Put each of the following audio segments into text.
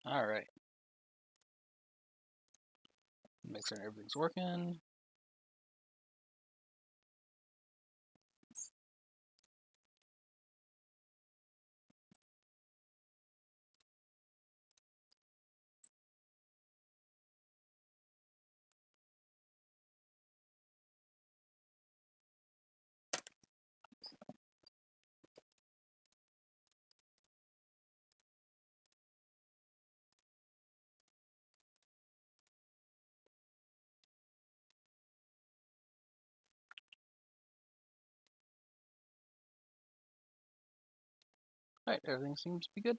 All right. Make sure everything's working. All right, everything seems to be good.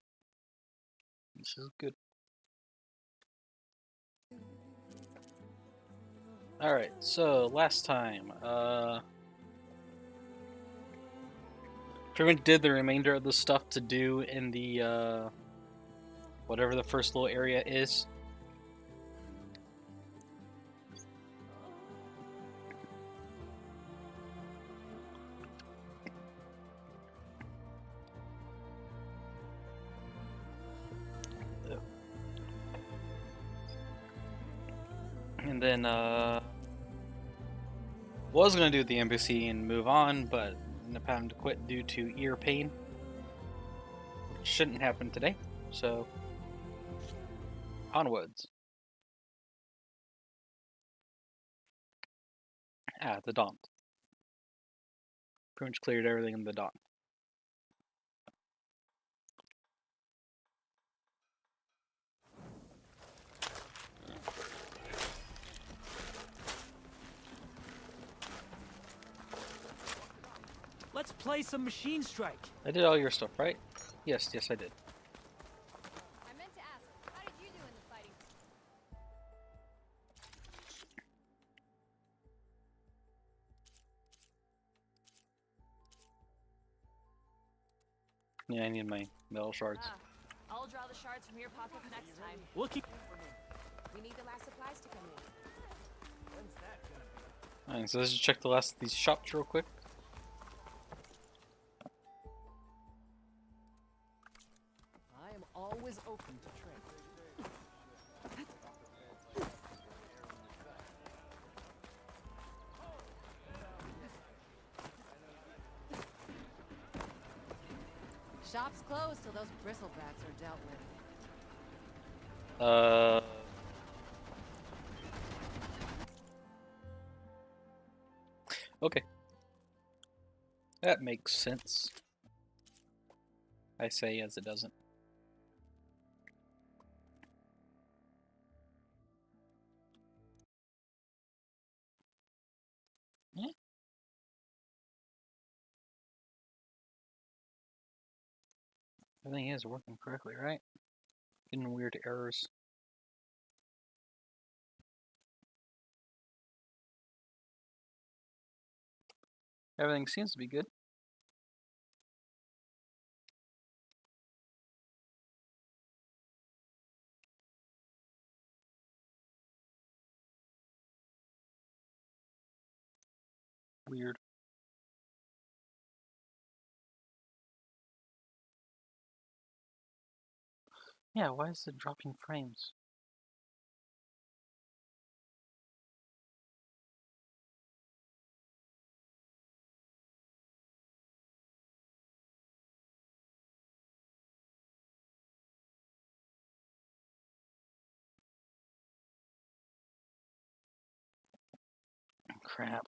This is good. All right, so last time, pretty much did the remainder of the stuff to do in the whatever the first little area is. And then was gonna do the embassy and move on, but ended up having to quit due to ear pain, which shouldn't happen today. So onwards. The Daunt. Pretty much cleared everything in the Daunt. Let's play some Machine Strike. I did all your stuff, right? Yes, I did. I meant to ask, how did you do in the fighting? Yeah, I need my metal shards. I'll draw the shards from your pockets next time. Looking. We need the last supplies to come in. Alright, so let's just check the last of these shops real quick. I am always open to trade. Shop's closed till those bristlebacks are dealt with. Okay. That makes sense. I say as it doesn't. Yeah. Everything is working correctly, right? Getting weird errors. Everything seems to be good. Weird. Yeah, why is it dropping frames? Crap.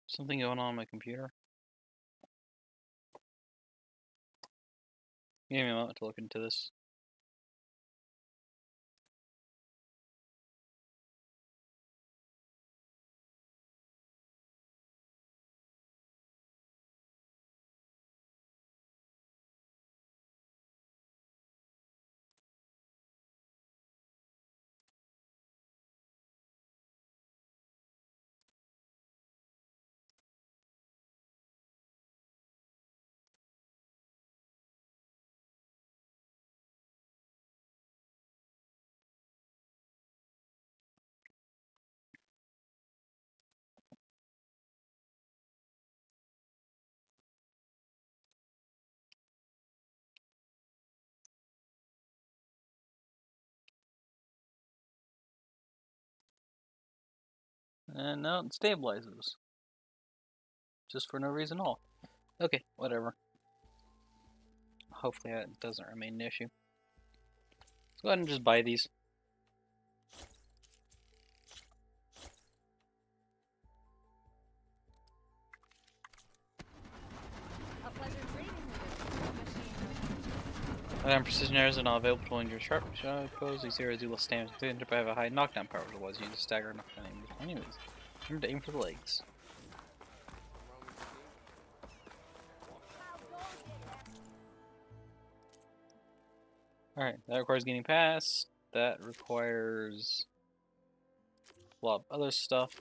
Something going on my computer. Give me a moment to look into this. And no, it stabilizes. Just for no reason at all. Okay, whatever. Hopefully that doesn't remain an issue. Let's go ahead and just buy these. A pleasure trading with this machine. And precision arrows are not available to your sharp shot pose. These arrows do less damage to but have a high knockdown power, otherwise you use stagger knockdown enemies. Remember to aim for the legs. Alright, that requires getting past. That requires a lot of other stuff.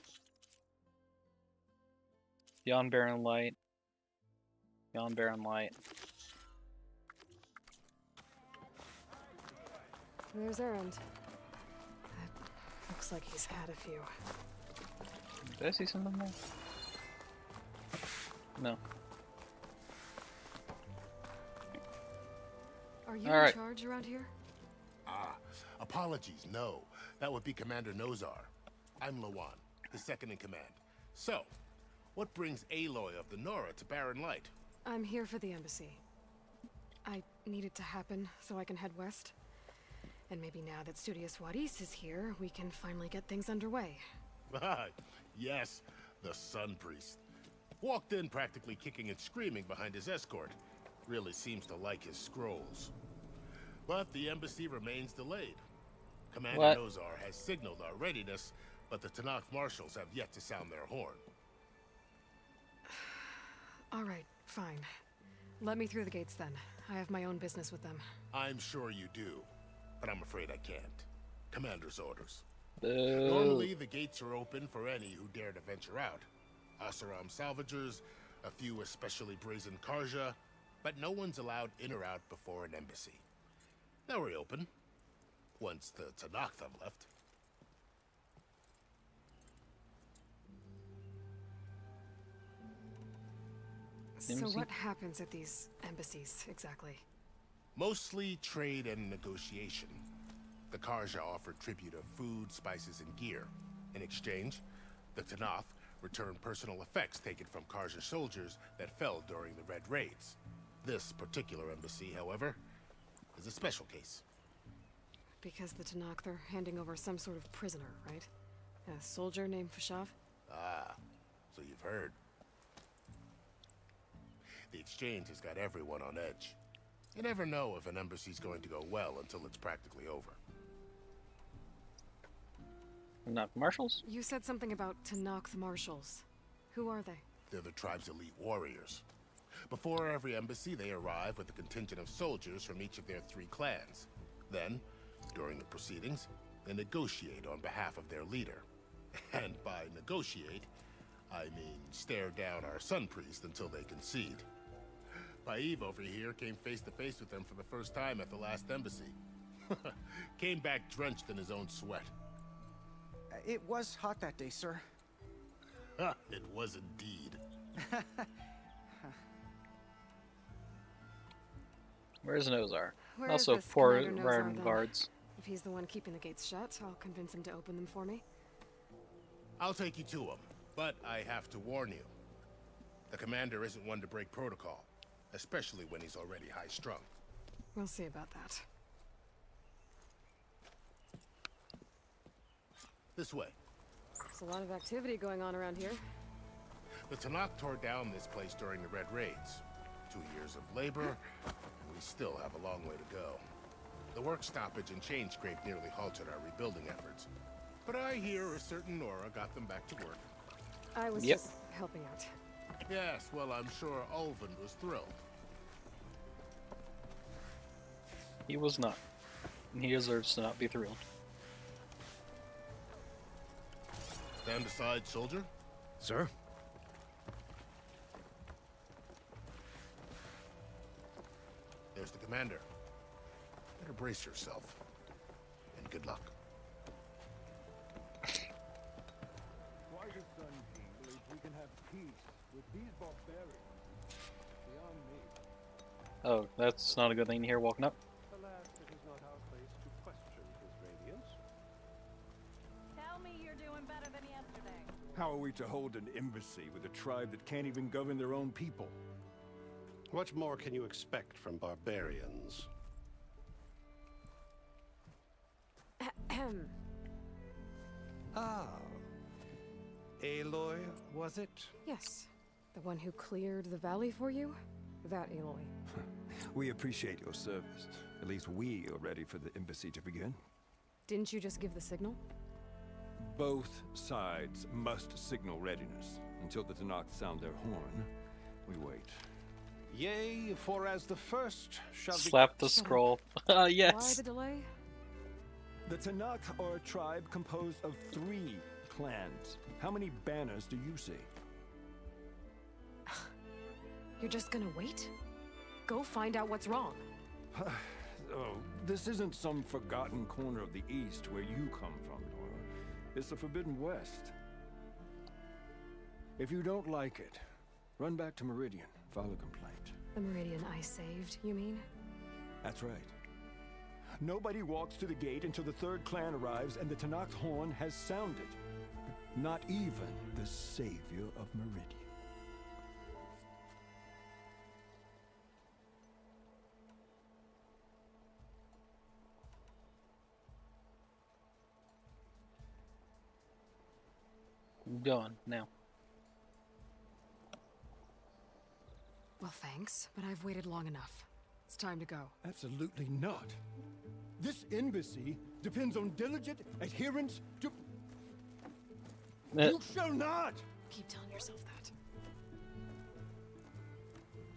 Beyond Barren Light. Beyond Barren Light. There's Errand. Looks like he's had a few. Did I see something there? No. Are you All in right. charge around here? Ah, apologies, no. That would be Commander Nozar. I'm Lawan, the second in command. So, what brings Aloy of the Nora to Barren Light? I'm here for the embassy. I need it to happen so I can head west. And maybe now that Studious Wadis is here, we can finally get things underway. Ah, yes, the Sun Priest. Walked in practically kicking and screaming behind his escort. Really seems to like his scrolls. But the embassy remains delayed. Commander What? Nozar has signaled our readiness, but the Tanakh marshals have yet to sound their horn. All right, fine. Let me through the gates then. I have my own business with them. I'm sure you do, but I'm afraid I can't. Commander's orders. Boo. Normally, the gates are open for any who dare to venture out. Asaram salvagers, a few especially brazen Karja, but no one's allowed in or out before an embassy. They'll reopen, once the Tanakh have left. So Embassy? what happens at these embassies, exactly? Mostly trade and negotiation. The Karja offer tribute of food, spices, and gear. In exchange, the Tanakh return personal effects taken from Karja soldiers that fell during the Red Raids. This particular embassy, however, is a special case. Because the Tanakh, they're handing over some sort of prisoner, right? A soldier named Fashav? Ah, so you've heard. The exchange has got everyone on edge. You never know if an embassy's going to go well until it's practically over. Not marshals? You said something about Tanakh marshals. Who are they? They're the tribe's elite warriors. Before every embassy, they arrive with a contingent of soldiers from each of their 3 clans. Then, during the proceedings, they negotiate on behalf of their leader. And by negotiate, I mean stare down our Sun Priest until they concede. Paiv over here came face to face with them for the first time at the last embassy. Came back drenched in his own sweat. It was hot that day, sir. It was indeed. Where's Nozar? Where Also, is this poor Commander Nozar, Ryan then? guards. If he's the one keeping the gates shut, I'll convince him to open them for me. I'll take you to him, but I have to warn you. The commander isn't one to break protocol, especially when he's already high-strung. We'll see about that. This way. There's a lot of activity going on around here. The Tanakh tore down this place during the Red Raids. 2 years of labor, and we still have a long way to go. The work stoppage and chain scrape nearly halted our rebuilding efforts. But I hear a certain Nora got them back to work. I was Yep. just helping out. Yes, well, I'm sure Ulvin was thrilled. He was not. And he deserves to not be thrilled. Stand aside, soldier. Sir? There's the commander. Better brace yourself. And good luck. Why does Dungeon believe we can have peace with these barbarians? Beyond me. Oh, that's not a good thing to hear walking up. Alas, it is not our place to question his radiance. Tell me you're doing better than yesterday. How are we to hold an embassy with a tribe that can't even govern their own people? What more can you expect from barbarians? Ahem. Ah. Aloy, was it? Yes. The one who cleared the valley for you? That Aloy. We appreciate your service. At least we are ready for the embassy to begin. Didn't you just give the signal? Both sides must signal readiness. Until the Tenakth sound their horn, we wait. Yea, for as the first shall be... Slap the scroll. Why Yes. the delay? The Tenakth are a tribe composed of 3 clans. How many banners do you see? You're just gonna wait? Go find out what's wrong. Oh, this isn't some forgotten corner of the East where you come from, Nora. It's the Forbidden West. If you don't like it, run back to Meridian, file a complaint. The Meridian I saved, you mean? That's right. Nobody walks to the gate until the 3rd clan arrives and the Tenakth horn has sounded. Not even the savior of Meridian. Go on now. Well, thanks, but I've waited long enough. It's time to go. Absolutely not. This embassy depends on diligent adherence to... You shall not! Keep telling yourself that.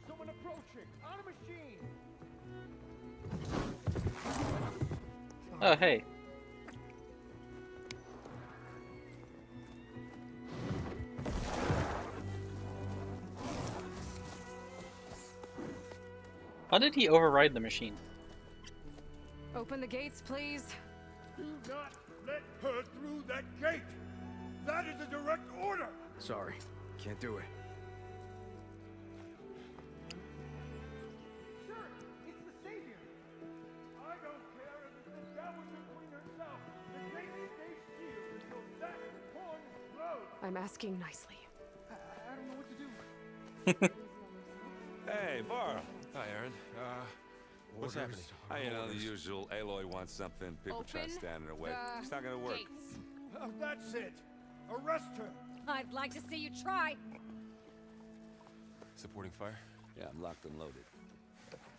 Someone approaching! On a machine! Oh, hey. How did he override the machine? Open the gates, please. Do not let her through that gate! That is a direct order! Sorry, can't do it. Sure, it's the savior! I don't care if it's the Dowager Queen herself! The gate stays sealed until that horn blows! I'm asking nicely. I don't know what to do. Hey, Varl. Hi, Aaron. What's Orders happening? You know, the usual. Aloy wants something. People try to stand in her way. It's not gonna work. That's it! Arrest her! I'd like to see you try. Supporting fire? Yeah, I'm locked and loaded.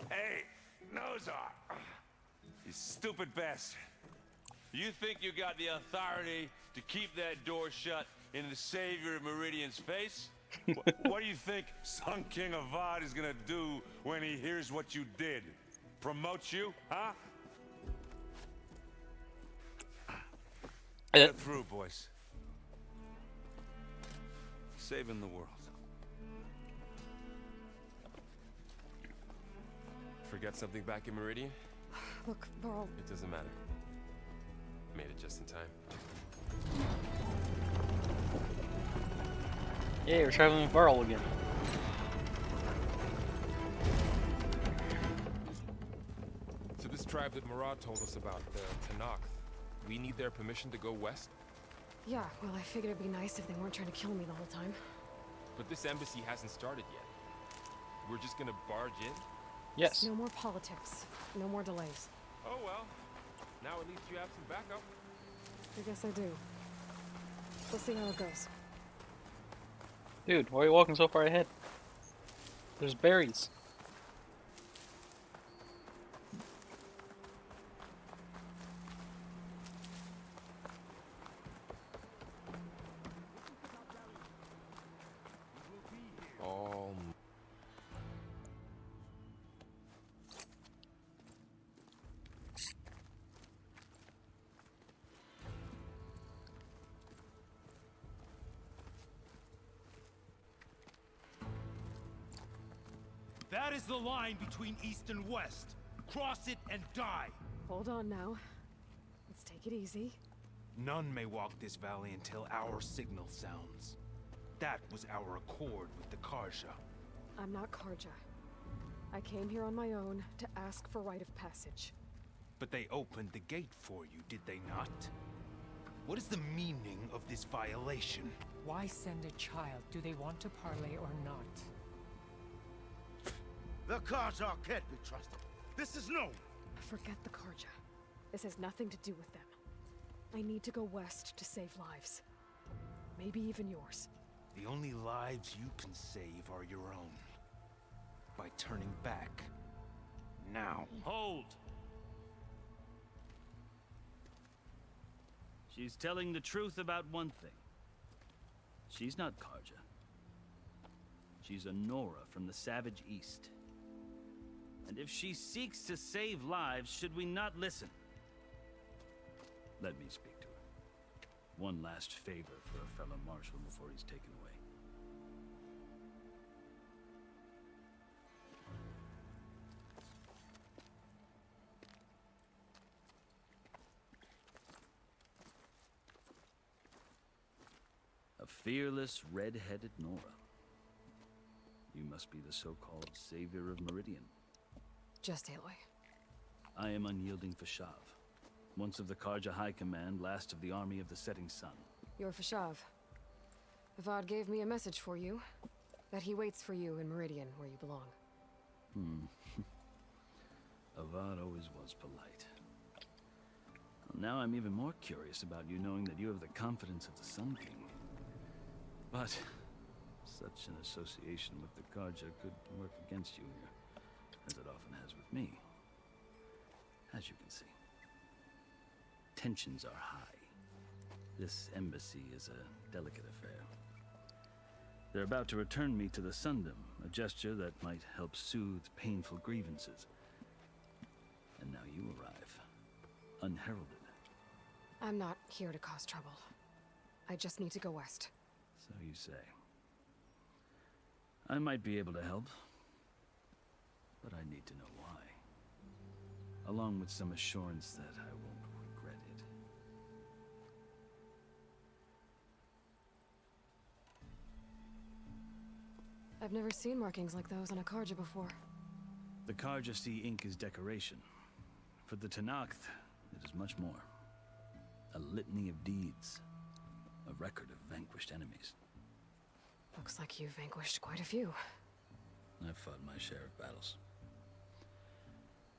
Hey, Nozar! You stupid bastard. You think you got the authority to keep that door shut in the savior of Meridian's face? What do you think Sun King Avad is gonna do when he hears what you did? Promote you, huh? Get through, boys. Saving the world. Forget something back in Meridian? Look, Varl. It doesn't matter. Made it just in time. Yeah, we're traveling with Varl again. So this tribe that Murad told us about, the Tenakth, we need their permission to go west? Yeah, well, I figured it'd be nice if they weren't trying to kill me the whole time. But this embassy hasn't started yet. We're just gonna barge in? Yes. No more politics. No more delays. Oh well. Now at least you have some backup. I guess I do. We'll see how it goes. Dude, why are you walking so far ahead? There's berries. All That is the line between East and West. Cross it and die. Hold on now. Let's take it easy. None may walk this valley until our signal sounds. That was our accord with the Karja. I'm not Karja. I came here on my own to ask for rite of passage. But they opened the gate for you, did they not? What is the meaning of this violation? Why send a child? Do they want to parley or not? The Karja can't be trusted. This is known. Forget the Karja. This has nothing to do with them. I need to go west to save lives. Maybe even yours. The only lives you can save are your own. By turning back. Now. Hold! She's telling the truth about one thing. She's not Karja. She's a Nora from the Savage East. And if she seeks to save lives, should we not listen? Let me speak to her. One last favor for a fellow marshal before he's taken away. A fearless, red-headed Nora. You must be the so-called savior of Meridian. Just Aloy. I am unyielding Fashav, once of the Karja High Command, last of the army of the Setting Sun. You're Fashav. Avad gave me a message for you. That he waits for you in Meridian, where you belong. Avad always was polite. Well, now I'm even more curious about you knowing that you have the confidence of the Sun King. But such an association with the Karja could work against you here, as it often has with me. As you can see, tensions are high. This embassy is a delicate affair. They're about to return me to the Sundom, a gesture that might help soothe painful grievances. And now you arrive, unheralded. I'm not here to cause trouble. I just need to go west. So you say. I might be able to help, but I need to know why. Along with some assurance that I won't regret it. I've never seen markings like those on a Karja before. The Karja see ink as decoration. For the Tenakth, it is much more. A litany of deeds. A record of vanquished enemies. Looks like you've vanquished quite a few. I've fought my share of battles.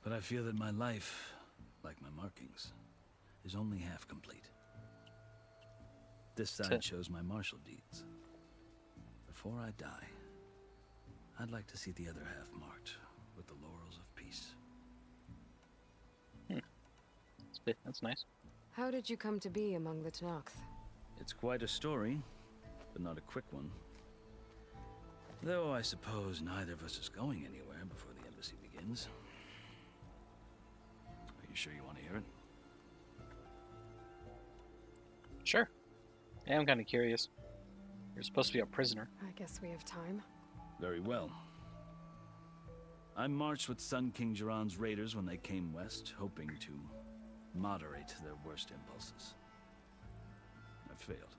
But I feel that my life, like my markings, is only half complete. This side shows my martial deeds. Before I die, I'd like to see the other half marked with the laurels of peace. That's nice. How did you come to be among the Tenakth? It's quite a story, but not a quick one. Though I suppose neither of us is going anywhere before the embassy begins. Are you sure you want to hear it? Sure. I am kind of curious. You're supposed to be a prisoner. I guess we have time. Very well. I marched with Sun King Jiran's raiders when they came west, hoping to moderate their worst impulses. I failed,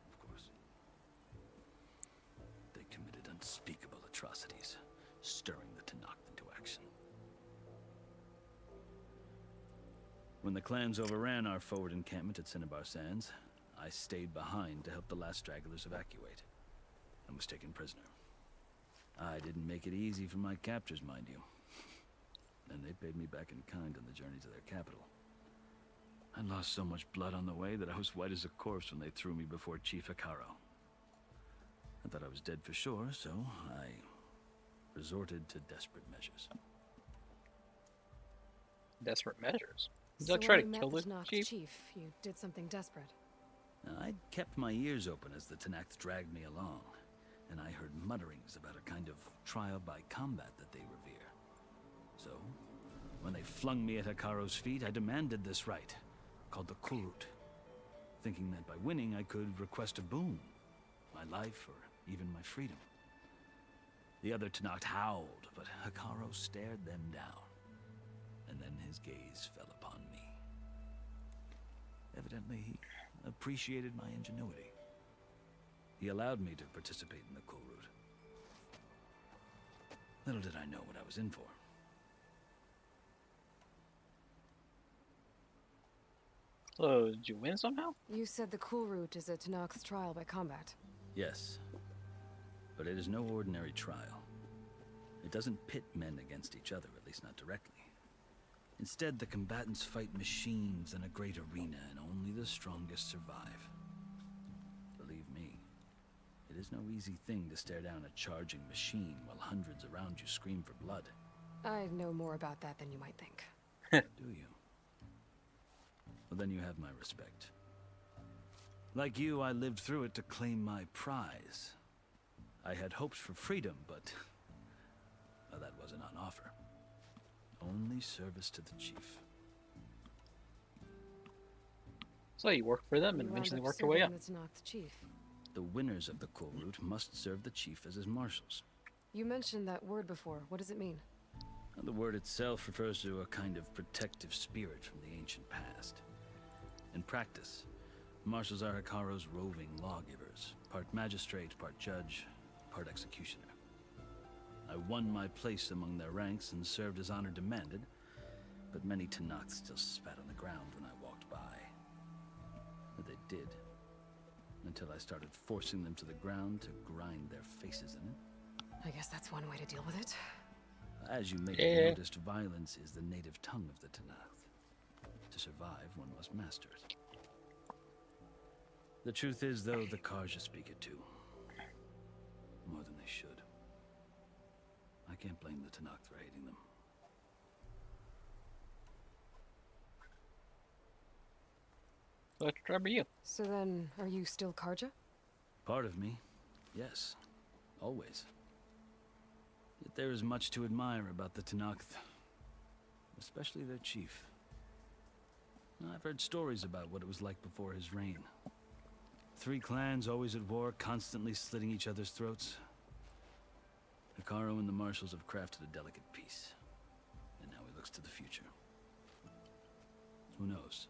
of course. They committed unspeakable atrocities, stirring the Tenakth into action. When the clans overran our forward encampment at Cinnabar Sands, I stayed behind to help the last stragglers evacuate, and was taken prisoner. I didn't make it easy for my captors, mind you. And they paid me back in kind on the journey to their capital. I lost so much blood on the way that I was white as a corpse when they threw me before Chief Hekarro. I thought I was dead for sure, so I resorted to desperate measures. Desperate measures? Did So I try when to you kill met the Tenakth chief? You did something desperate. I'd kept my ears open as the Tenakth dragged me along, and I heard mutterings about a kind of trial by combat that they revere. So, when they flung me at Hekarro's feet, I demanded this right, called the Kulrut, thinking that by winning I could request a boon, my life or even my freedom. The other Tenakth howled, but Hekarro stared them down, and then his gaze fell upon me. Evidently, he appreciated my ingenuity. He allowed me to participate in the Kulrut. Little did I know what I was in for. So, did you win somehow? You said the cool route is a Tanakh's trial by combat. Yes. But it is no ordinary trial. It doesn't pit men against each other, at least not directly. Instead, the combatants fight machines in a great arena, and only the strongest survive. Believe me, it is no easy thing to stare down a charging machine while hundreds around you scream for blood. I know more about that than you might think. Do you? Well, then you have my respect. Like you, I lived through it to claim my prize. I had hopes for freedom, but well, that wasn't on offer. Only service to the chief. So you worked for them and eventually worked your way up. The chief. The winners of the cool route must serve the chief as his marshals. You mentioned that word before. What does it mean? The word itself refers to a kind of protective spirit from the ancient past. In practice, marshals are Hekarro's roving lawgivers, part magistrate, part judge, part executioner. I won my place among their ranks and served as honor demanded, but many Tanakhs still spat on the ground when I walked by. But they did, until I started forcing them to the ground to grind their faces in it. I guess that's one way to deal with it. As you may have noticed, violence is the native tongue of the Tenakth. To survive, one must master it. The truth is, though, the Carja speak it too. More than they should. I can't blame the Tenakth for hating them. What tribe are you? So then, are you still Carja? Part of me, yes. Always. Yet there is much to admire about the Tenakth. Especially their chief. I've heard stories about what it was like before his reign. 3 clans always at war, constantly slitting each other's throats. Hekarro and the marshals have crafted a delicate peace. And now he looks to the future. Who knows?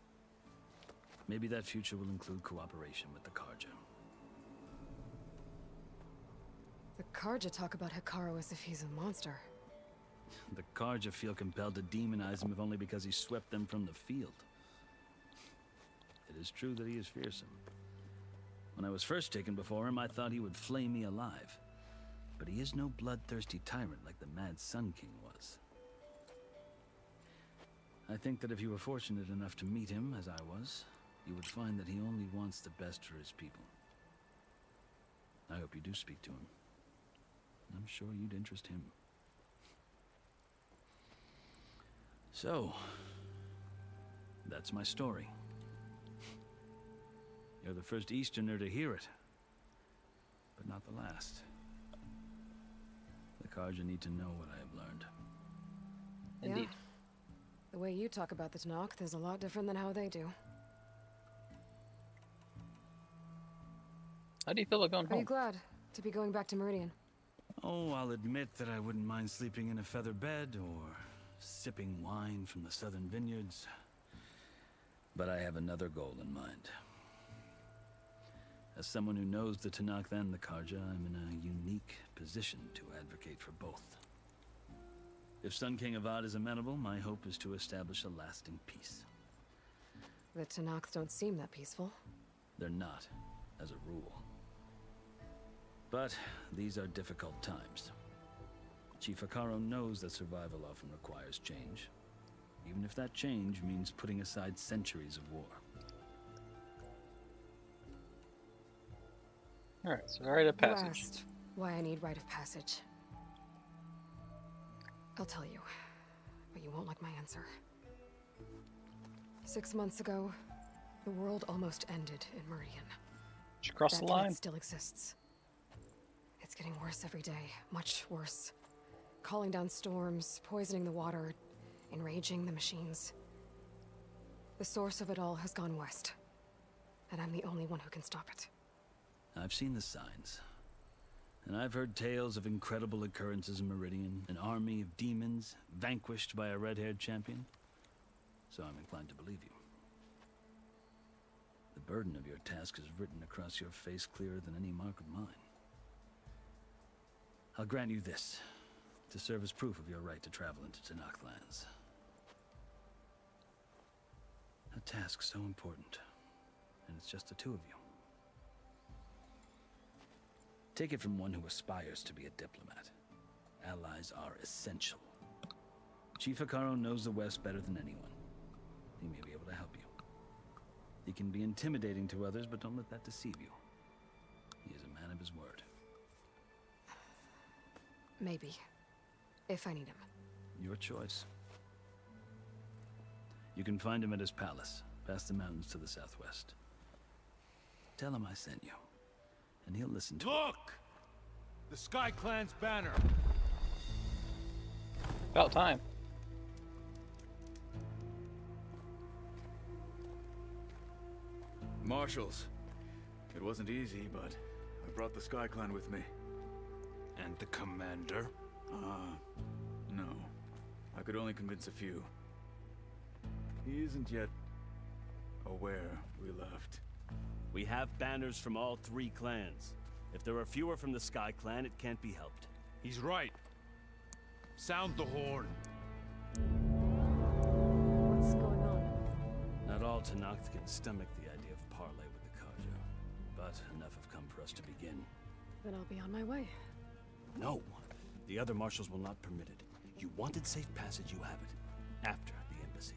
Maybe that future will include cooperation with the Carja. The Carja talk about Hekarro as if he's a monster. The Carja feel compelled to demonize him if only because he swept them from the field. It is true that he is fearsome. When I was first taken before him, I thought he would flay me alive. But he is no bloodthirsty tyrant like the Mad Sun King was. I think that if you were fortunate enough to meet him, as I was, you would find that he only wants the best for his people. I hope you do speak to him. I'm sure you'd interest him. So, that's my story. You're the first Easterner to hear it, but not the last. The Carja need to know what I have learned. Indeed. Yeah. The way you talk about the Tenakth is a lot different than how they do. How do you feel about going Are home? you glad to be going back to Meridian? Oh, I'll admit that I wouldn't mind sleeping in a feather bed or sipping wine from the southern vineyards. But I have another goal in mind. As someone who knows the Tenakth and the Carja, I'm in a unique position to advocate for both. If Sun King Avad is amenable, my hope is to establish a lasting peace. The Tenakth don't seem that peaceful. They're not, as a rule. But these are difficult times. Chief Hekarro knows that survival often requires change, even if that change means putting aside centuries of war. Alright, so rite of You passage. asked why I need rite of passage. I'll tell you, but you won't like my answer. 6 months ago, the world almost ended in Meridian. Did you cross That the line? threat still exists. It's getting worse every day, much worse. Calling down storms, poisoning the water, enraging the machines. The source of it all has gone west, and I'm the only one who can stop it. I've seen the signs. And I've heard tales of incredible occurrences in Meridian, an army of demons vanquished by a red-haired champion. So I'm inclined to believe you. The burden of your task is written across your face clearer than any mark of mine. I'll grant you this, to serve as proof of your right to travel into Tenakth lands. A task so important, and it's just the two of you. Take it from one who aspires to be a diplomat. Allies are essential. Chief Hekarro knows the West better than anyone. He may be able to help you. He can be intimidating to others, but don't let that deceive you. He is a man of his word. Maybe. If I need him. Your choice. You can find him at his palace, past the mountains to the southwest. Tell him I sent you, and he'll listen to Look! The Sky Clan's banner! About time. Marshals. It wasn't easy, but I brought the Sky Clan with me. And the commander? No. I could only convince a few. He isn't yet aware we left. We have banners from all 3 clans. If there are fewer from the Sky Clan, it can't be helped. He's right. Sound the horn. What's going on? Not all Tenakth can stomach the idea of parley with the Carja, but enough have come for us to begin. Then I'll be on my way. No. The other marshals will not permit it. You wanted safe passage, you have it. After the embassy.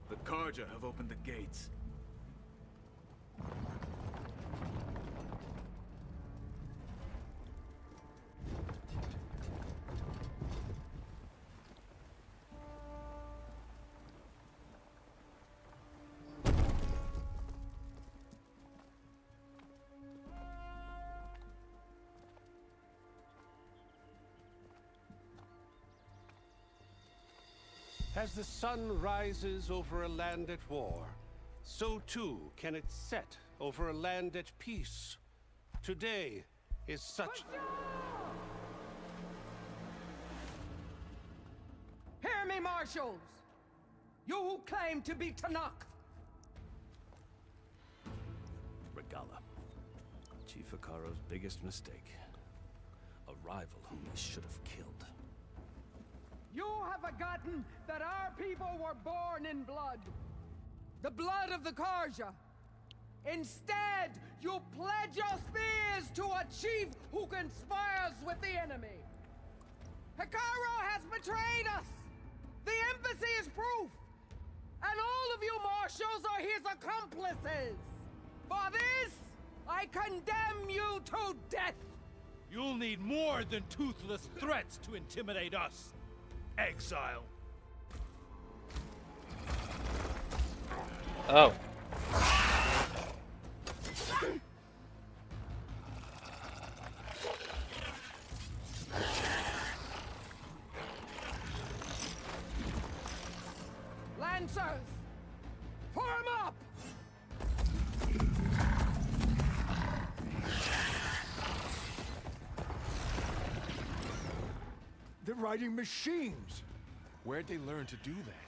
The Carja have opened the gates. As the sun rises over a land at war, so too can it set over a land at peace. Today is such... Hear me, marshals! You who claim to be Tenakth! Regalla. Chief Hekarro's biggest mistake. A rival whom he should have killed. You have forgotten that our people were born in blood. The blood of the Carja. Instead, you pledge your spears to a chief who conspires with the enemy. Hekarro has betrayed us. The embassy is proof. And all of you marshals are his accomplices. For this, I condemn you to death. You'll need more than toothless threats to intimidate us. Exile. Oh. Lancers, form up! They're riding machines! Where'd they learn to do that?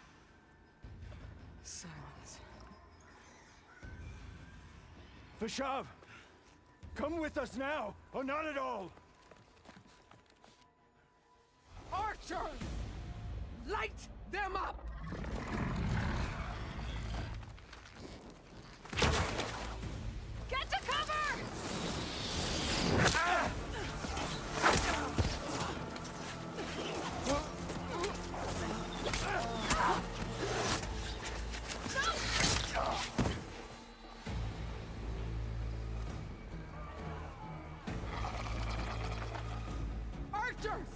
Silence. Vashav! Come with us now, or not at all! Archers! Light them up! Get to cover! Ah! Archers!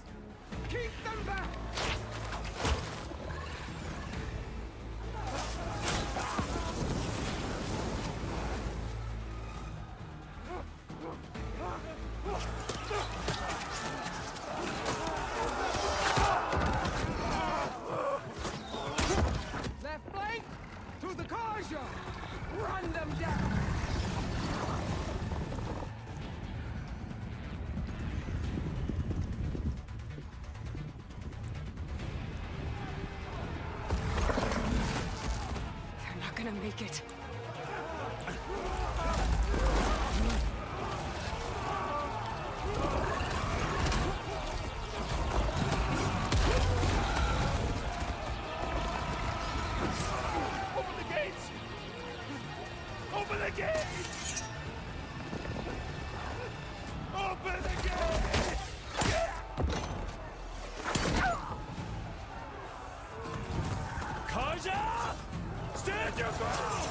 Keep them back! Left flank to the Carja! Run them down! They're not gonna make it. Open the gates! Open the gates! Open the gates! Karja! Stand your ground!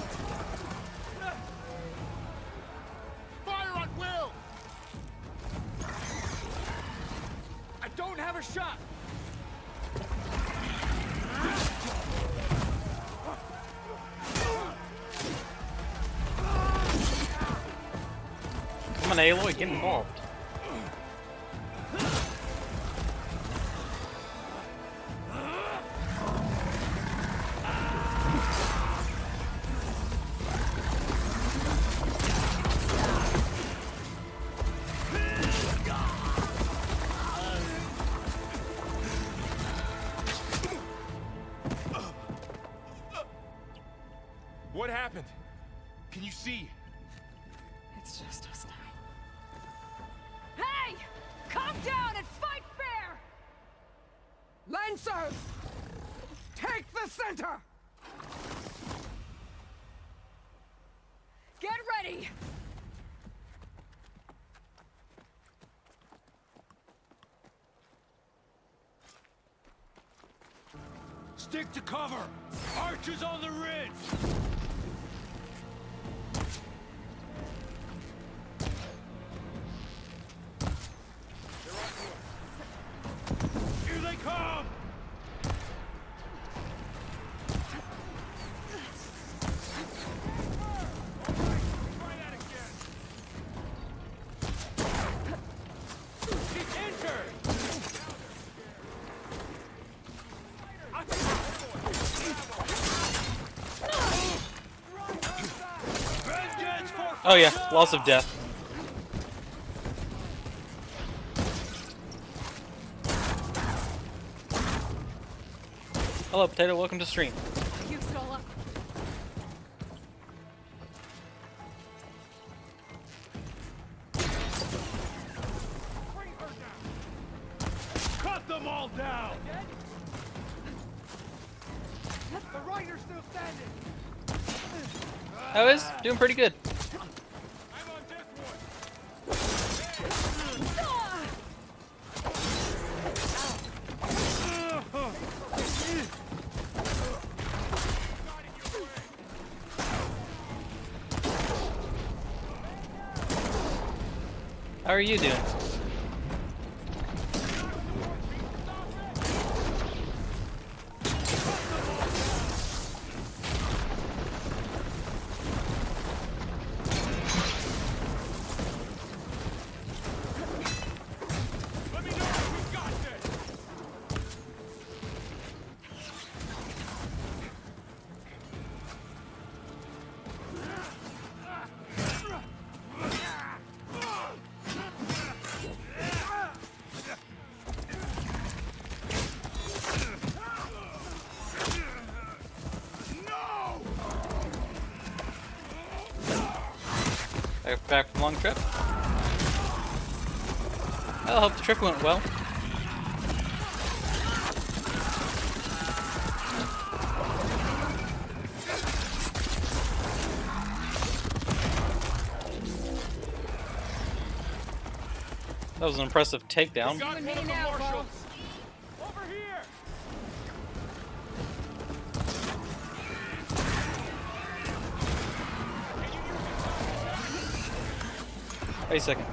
Fire on Will! I don't have a shot! Come on, Aloy, get involved. What happened? Can you see? It's just us now. Hey! Calm down and fight fair! Lancers! Take the center! Get ready! Stick to cover! Archers on the ridge! Here they come! She's injured! Oh yeah, loss of death. Hello, Potato. Welcome to stream. Used it all up. Cut them all down! The rider's still standing! How is? Doing pretty good. How are you doing? Back from a long trip. I hope the trip went well. That was an impressive takedown. Got one of the marshals! Over here! Wait a second.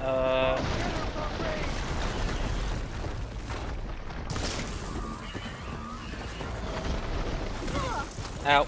Ow.